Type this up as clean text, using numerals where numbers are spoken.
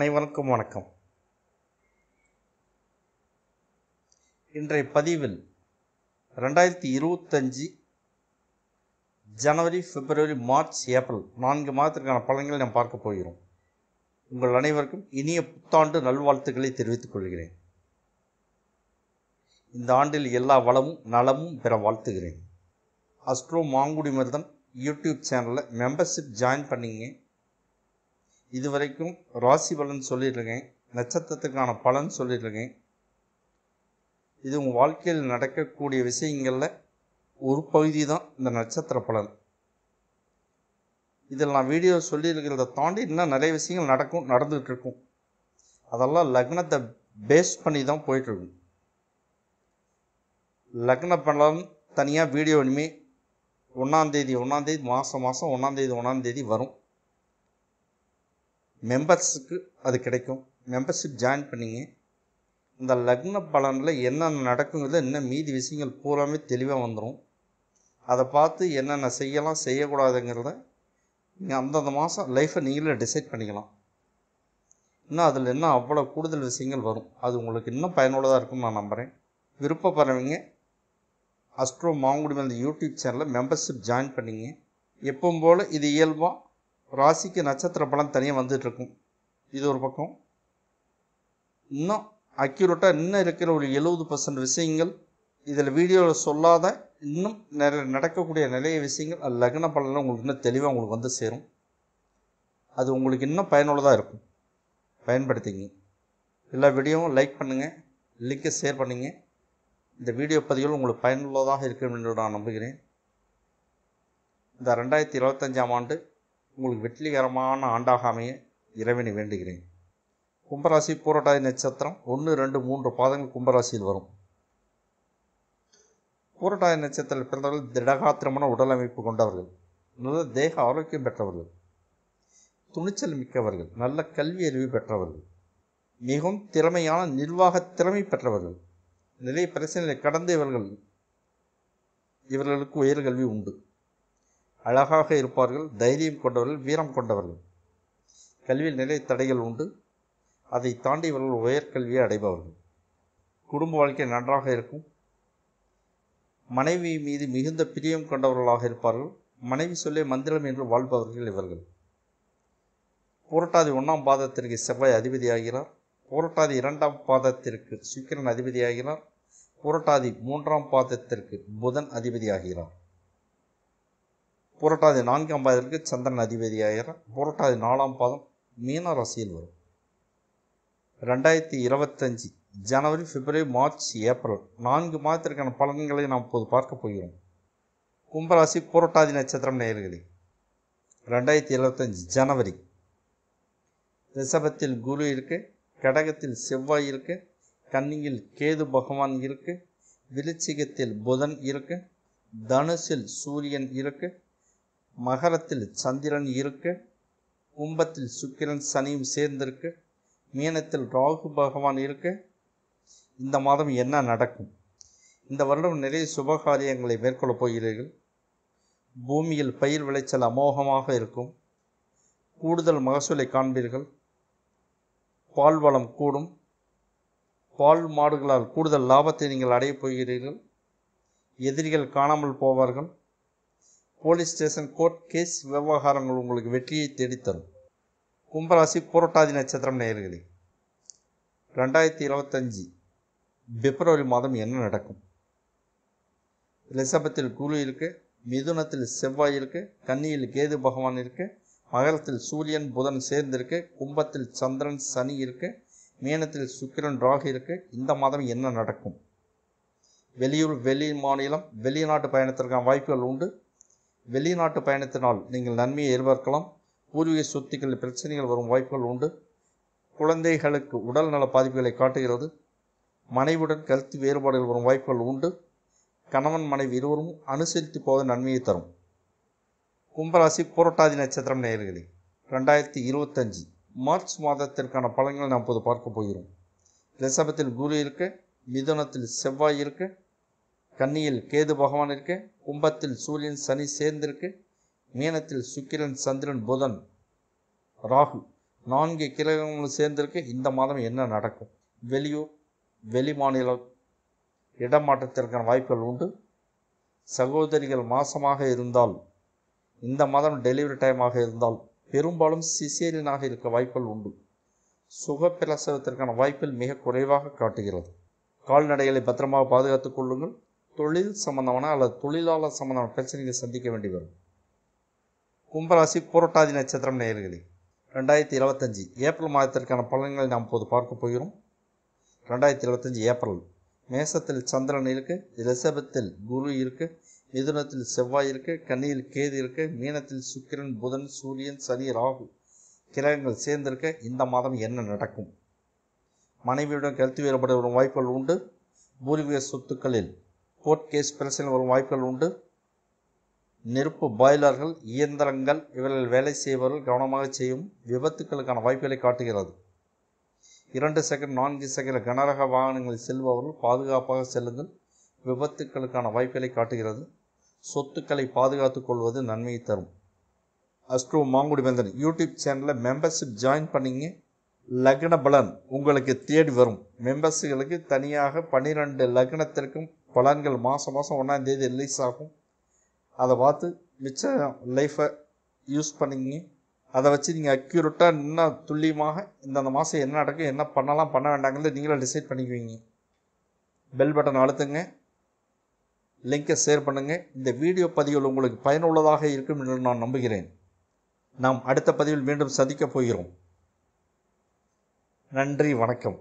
அனைவருக்கும் வணக்கம். இன்றைய பதிவில் 2025 ஜனவரி, பிப்ரவரி, மார்ச், ஏப்ரல் 4 மாதத்திற்கான பலன்களை நாம் பார்க்க போகிறோம். உங்கள் அனைவருக்கும் இனிய புத்தாண்டு நல்வாழ்த்துக்களை தெரிவித்துக் கொள்கிறேன். இந்த ஆண்டில் எல்லா வளமும் நலமும் பெற வாழ்த்துகிறேன். அஸ்ட்ரோ மாங்குடிமருதன் யூடியூப் சேனலில் மெம்பர்ஷிப் ஜாயின் பண்ணிங்க. இதுவரைக்கும் ராசி பலன் சொல்லியிருக்கேன், நட்சத்திரத்துக்கான பலன் சொல்லியிருக்கேன். இது உங்கள் வாழ்க்கையில் நடக்கக்கூடிய விஷயங்களில் ஒரு பகுதி தான் இந்த நட்சத்திர பலன். இதில் நான் வீடியோ சொல்லியிருக்கிறத தாண்டி இன்னும் நிறைய விஷயங்கள் நடந்துகிட்டு இருக்கும். அதெல்லாம் லக்னத்தை பேஸ் பண்ணி தான் போயிட்டுருக்கும். லக்ன பலன் தனியாக வீடியோ இனிமேல் 1ஆம் தேதி மாதம் 1ஆம் தேதி வரும். மெம்பர்ஸுக்கு அது கிடைக்கும். மெம்பர்ஷிப் ஜாயின் பண்ணிங்க. இந்த லக்ன பலனில் என்னென்ன நடக்குங்கிறது இன்னும் மீதி விஷயங்கள் பூராமே தெளிவாக வந்துடும். அதை பார்த்து என்னென்ன செய்யலாம் செய்யக்கூடாதுங்கிறத நீங்கள் அந்தந்த மாதம் லைஃப்பை நீங்களே டிசைட் பண்ணிக்கலாம். இன்னும் அதில் இன்னும் அவ்வளோ கூடுதல் விஷயங்கள் வரும். அது உங்களுக்கு இன்னும் பயனுள்ளதாக இருக்கும்னு நான் நம்புகிறேன். விருப்பப்படுறவங்க அஸ்ட்ரோ மாங்குடிமருதன் யூடியூப் சேனலில் மெம்பர்ஷிப் ஜாயின் பண்ணிங்க. எப்பவும் போல் இது இயல்பாக ராசிக்கு நட்சத்திர பலன் தனியாக வந்துட்டுருக்கும். இது ஒரு பக்கம். இன்னும் அக்யூரேட்டாக இன்னும் இருக்கிற ஒரு 70% விஷயங்கள் இதில் வீடியோவில் சொல்லாத இன்னும் நடக்கக்கூடிய நிறைய விஷயங்கள் லக்ன பலனில் உங்களுக்கு இன்னும் தெளிவாக உங்களுக்கு வந்து சேரும். அது உங்களுக்கு இன்னும் பயனுள்ளதாக இருக்கும். பயன்படுத்திங்க. எல்லா வீடியோவும் லைக் பண்ணுங்கள், லிங்கை ஷேர் பண்ணிங்க. இந்த வீடியோ பதிவுகள் உங்களுக்கு பயனுள்ளதாக இருக்கும் என்று நான் நம்புகிறேன். இந்த 2025ஆம் ஆண்டு உங்களுக்கு வெற்றிகரமான ஆண்டாக அமைய இறைவனை வேண்டுகிறேன். கும்பராசி பூரட்டாதி நட்சத்திரம் 1, 2, 3 பாதங்கள் கும்பராசியில் வரும். பூரட்டாதி நட்சத்திரத்தில் பிறந்தவர்கள் திடகாத்திரமான உடல் அமைப்பு கொண்டவர்கள், நல்ல தேக ஆரோக்கியம் பெற்றவர்கள், துணிச்சல் மிக்கவர்கள், நல்ல கல்வி அறிவு பெற்றவர்கள், மிகவும் திறமையான நிர்வாக திறமை பெற்றவர்கள், நிறைய பிரச்சனைகளை கடந்து இவர்களுக்கு உயர்கல்வி உண்டு. அழகாக இருப்பார்கள், தைரியம் கொண்டவர்கள், வீரம் கொண்டவர்கள். கல்வியில் நிறைய தடைகள் உண்டு. அதை தாண்டி இவர்கள் உயர்கல்வியை அடைபவர்கள். குடும்ப வாழ்க்கை நன்றாக இருக்கும். மனைவி மீது மிகுந்த பிரியம் கொண்டவர்களாக இருப்பார்கள். மனைவி சொல்லே மந்திரம் என்று வாழ்பவர்கள் இவர்கள். புரட்டாதி 1ஆம் பாதத்திற்கு செவ்வாய் அதிபதியாகிறார். புரட்டாதி 2ஆம் பாதத்திற்கு சுக்கிரன் அதிபதியாகிறார். புரட்டாதி 3ஆம் பாதத்திற்கு புதன் அதிபதியாகிறார். புரட்டாதி 4ஆம் பாதத்திற்கு சந்திரன் அதிபதியாகிறார். புரட்டாதி 4ஆம் பாதம் மீன ராசியில் வரும். 2025 ஜனவரி, பிப்ரவரி, மார்ச், ஏப்ரல் 4 மாதத்திற்கான பலன்களை நாம் இப்போது பார்க்க போகிறோம். கும்பராசி புரட்டாதி நட்சத்திரம் நேயர்களே, 2025 ஜனவரி ரிஷபத்தில் குரு இருக்கு, கடகத்தில் செவ்வாய் இருக்கு, கன்னியில் கேது பகவான் இருக்கு, விருச்சிகத்தில் புதன் இருக்கு, தனுசில் சூரியன் இருக்கு, மகரத்தில் சந்திரன் இருக்கு, கும்பத்தில் சுக்கிரன் சனியும் சேர்ந்திருக்கு, மீனத்தில் ராகு பகவான் இருக்கு. இந்த மாதம் என்ன நடக்கும்? இந்த வருடம் நிறைய சுபகாரியங்களை மேற்கொள்ளப் போகிறீர்கள். பூமியில் பயிர் விளைச்சல் அமோகமாக இருக்கும். கூடுதல் மகசூலை காண்பீர்கள். பால் வளம் கூடும். பால் மாடுகளால் கூடுதல் லாபத்தை நீங்கள் அடையப் போகிறீர்கள். எதிரிகள் காணாமல் போவார்கள். போலீஸ் ஸ்டேஷன், கோர்ட் கேஸ் விவகாரங்கள் உங்களுக்கு வெற்றியை தேடித்தரும். கும்பராசி புரட்டாதி நட்சத்திரம் நேயர்களே, 2025 பிப்ரவரி மாதம் என்ன நடக்கும்? ரிஷபத்தில் குரு இருக்கு, மிதுனத்தில் செவ்வாய் இருக்கு, கன்னியில் கேது பகவான் இருக்கு, மகரத்தில் சூரியன் புதன் சேர்ந்திருக்கு, கும்பத்தில் சந்திரன் சனி இருக்கு, மீனத்தில் சுக்கிரன் ராகு இருக்கு. இந்த மாதம் என்ன நடக்கும்? வெளியூர், வெளி மாநிலம், வெளிநாட்டு பயணத்திற்கான வாய்ப்புகள் உண்டு. வெளிநாட்டு பயணத்தினால் நீங்கள் நன்மையை எதிர்பார்க்கலாம். பூர்வீக சொத்துக்களில் பிரச்சனைகள் வரும் வாய்ப்புகள் உண்டு. குழந்தைகளுக்கு உடல் நல பாதிப்புகளை காட்டுகிறது. மனைவியுடன் கருத்து வேறுபாடுகள் வரும் வாய்ப்புகள் உண்டு. கணவன் மனைவி இருவரும் அனுசரித்து போவது நன்மையை தரும். கும்பராசி புரட்டாதி நட்சத்திரம் நேயர்களே, 2025 மார்ச் மாதத்திற்கான பலன்களை நாம் இப்போது பார்க்க போகிறோம். ரிஷபத்தில் குரு இருக்கு, மிதுனத்தில் செவ்வாய் இருக்கு, கன்னியில் கேது பகவான் இருக்கு, கும்பத்தில் சூரியன் சனி சேர்ந்திருக்கு, மீனத்தில் சுக்கிரன் சந்திரன் புதன் ராகு 4 கிரகங்களும் சேர்ந்திருக்கு. இந்த மாதம் என்ன நடக்கும்? வெளியூர், வெளி மாநில இடமாற்றத்திற்கான வாய்ப்புகள் உண்டு. சகோதரிகள் மாசமாக இருந்தால், இந்த மாதம் டெலிவரி டைமாக இருந்தால் பெரும்பாலும் சிசேரியனாக இருக்க வாய்ப்புகள் உண்டு. சுகப்பிரசவத்திற்கான வாய்ப்பில் மிக குறைவாக காட்டுகிறது. கால்நடைகளை பத்திரமாக பாதுகாத்துக் கொள்ளுங்கள். தொழில் சம்பந்தமான அல்லது தொழிலாளர் சம்பந்தமான பிரச்சனைகளை சந்திக்க வேண்டி வரும். கும்பராசி புரட்டாதி நட்சத்திரம் நேயர்களே, 2025 ஏப்ரல் மாதத்திற்கான பலன்களை நாம் இப்போது பார்க்க போகிறோம். 2025 ஏப்ரல் மேசத்தில் சந்திரன் இருக்கு, ரிஷபத்தில் குரு இருக்கு, மிதுனத்தில் செவ்வாய் இருக்கு, கன்னியில் கேது இருக்கு, மீனத்தில் சுக்கிரன், புதன், சூரியன், சனி, ராகு கிரகங்கள் சேர்ந்திருக்க இந்த மாதம் என்ன நடக்கும்? மனைவியுடன் கருத்து வேறுபட வரும் வாய்ப்புகள் உண்டு. பூர்வீக சொத்துக்களில் கோர்ட் கேஸ் பிரச்சனை வரும் வாய்ப்புகள் உண்டு. நெருப்பு பாய்லர்கள், இயந்திரங்கள் இவர்கள் வேலை செய்பவர்கள் கவனமாக செய்யும். விபத்துக்களுக்கான வாய்ப்புகளை காட்டுகிறது. 2 செகண்ட் 4 செகண்ட் கனரக வாகனங்களில் செல்பவர்கள் பாதுகாப்பாக செல்லுங்கள். விபத்துக்களுக்கான வாய்ப்புகளை காட்டுகிறது. சொத்துக்களை பாதுகாத்துக் கொள்வது நன்மையை தரும். அஸ்ட்ரோ மாங்குடி வேந்தன் யூடியூப் சேனலில் மெம்பர்ஷிப் ஜாயின் பண்ணிங்க. லக்ன பலன் உங்களுக்கு தேடி வரும். மெம்பர்ஸுகளுக்கு தனியாக 12 லக்னத்திற்கும் பலன்கள் மாதம் 1ஆம் தேதி ரிலீஸ் ஆகும். அதை பார்த்து மிச்ச லைஃப்பை யூஸ் பண்ணிங்க. அதை வச்சு நீங்கள் அக்யூரேட்டாக இன்னும் துல்லியமாக இந்த மாதம் என்ன நடக்கும், என்ன பண்ணலாம் பண்ண வேண்டாங்கிறது நீங்களே டிசைட் பண்ணிக்குவீங்க. பெல் பட்டன் அழுத்துங்க, லிங்கை ஷேர் பண்ணுங்கள். இந்த வீடியோ பதிவுகள் உங்களுக்கு பயனுள்ளதாக இருக்கும் என்று நான் நம்புகிறேன். நாம் அடுத்த பதிவில் மீண்டும் சந்திக்கப் போகிறோம். நன்றி, வணக்கம்.